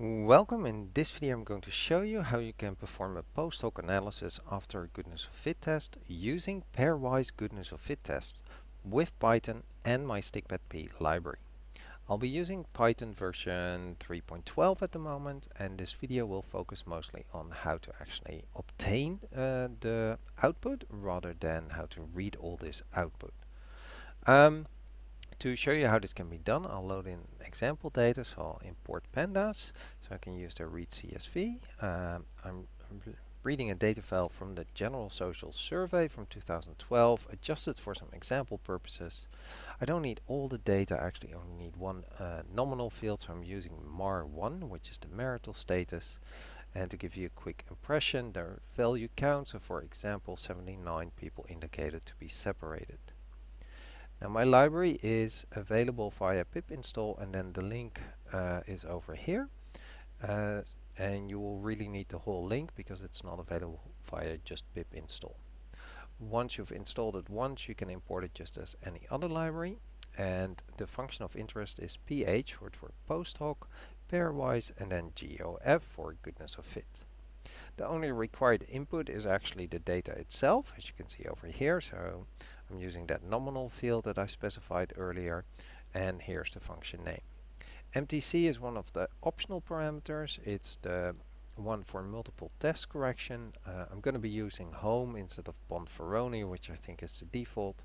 Welcome. In this video I'm going to show you how you can perform a post-hoc analysis after a goodness-of-fit test using Pairwise Goodness-of-Fit Test with Python and my stikpetP library. I'll be using Python version 3.12 at the moment, and this video will focus mostly on how to actually obtain the output rather than how to read all this output. To show you how this can be done, I'll load in example data, so I'll import pandas, so I can use the read CSV. I'm reading a data file from the General Social Survey from 2012, adjusted for some example purposes. I don't need all the data, I actually only need one nominal field, so I'm using MAR1, which is the marital status. And to give you a quick impression, the value counts, so for example 79 people indicated to be separated. Now my library is available via pip install, and then the link is over here. And you will really need the whole link because it's not available via just pip install. Once you've installed it once, you can import it just as any other library. And the function of interest is ph, short for post-hoc, pairwise, and then GoF for goodness of fit. The only required input is actually the data itself, as you can see over here. So I'm using that nominal field that I specified earlier, and here's the function name. MTC is one of the optional parameters. It's the one for multiple test correction. I'm going to be using home instead of Bonferroni, which I think is the default.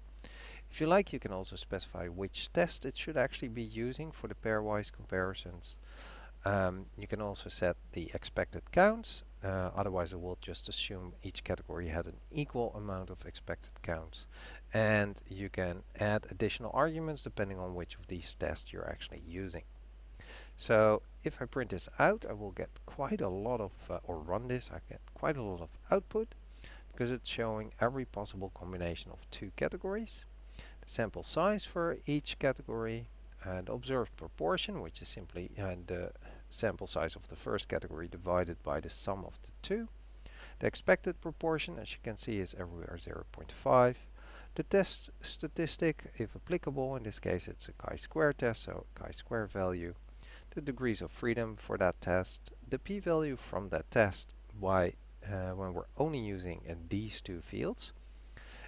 If you like, you can also specify which test it should actually be using for the pairwise comparisons. You can also set the expected counts, otherwise it will just assume each category had an equal amount of expected counts. And you can add additional arguments depending on which of these tests you're actually using. So if I print this out, I will get quite a lot of, or run this, I get quite a lot of output because it's showing every possible combination of two categories, the sample size for each category, and observed proportion, which is simply the sample size of the first category divided by the sum of the two. The expected proportion, as you can see, is everywhere 0.5. The test statistic, if applicable, in this case it's a chi-square test, so chi-square value. The degrees of freedom for that test, the p-value from that test when we're only using these two fields.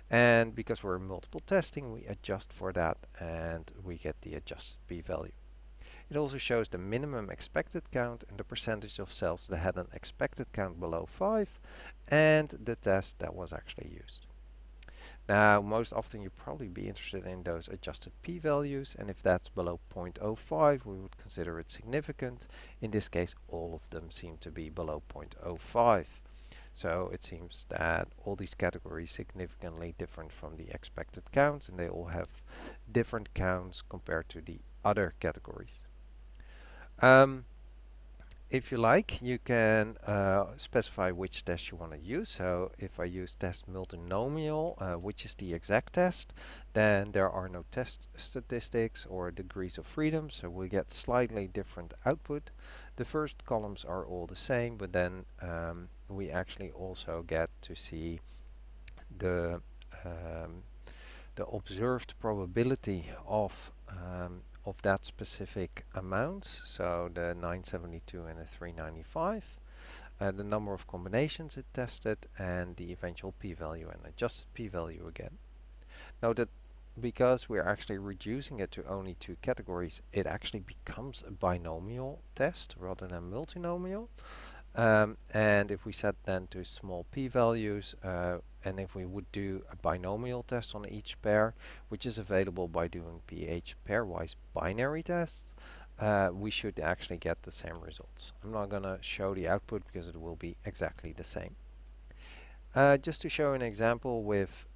And because we're multiple testing, we adjust for that and we get the adjusted p-value. It also shows the minimum expected count and the percentage of cells that had an expected count below 5 and the test that was actually used. Now, most often you'll probably be interested in those adjusted p-values, and if that's below 0.05, we would consider it significant. In this case, all of them seem to be below 0.05. So it seems that all these categories significantly different from the expected counts, and they all have different counts compared to the other categories. If you like, you can specify which test you want to use. So if I use test multinomial, which is the exact test, then there are no test statistics or degrees of freedom, so we get slightly different output. The first columns are all the same, but then we actually also get to see the observed probability of that specific amount, so the 972 and the 395, the number of combinations it tested, and the eventual p-value and adjusted p-value again. Note that because we're actually reducing it to only two categories, it actually becomes a binomial test rather than multinomial. And if we set then to small p-values, and if we would do a binomial test on each pair, which is available by doing pH pairwise binary tests, we should actually get the same results. I'm not going to show the output because it will be exactly the same. Just to show an example with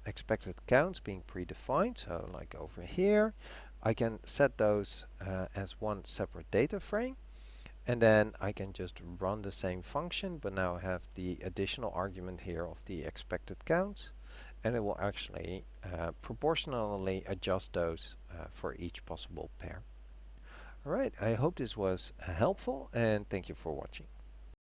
expected counts being predefined, so like over here, I can set those as one separate data frame. And then I can just run the same function, but now I have the additional argument here of the expected counts, and it will actually proportionally adjust those for each possible pair. Alright, I hope this was helpful, and thank you for watching.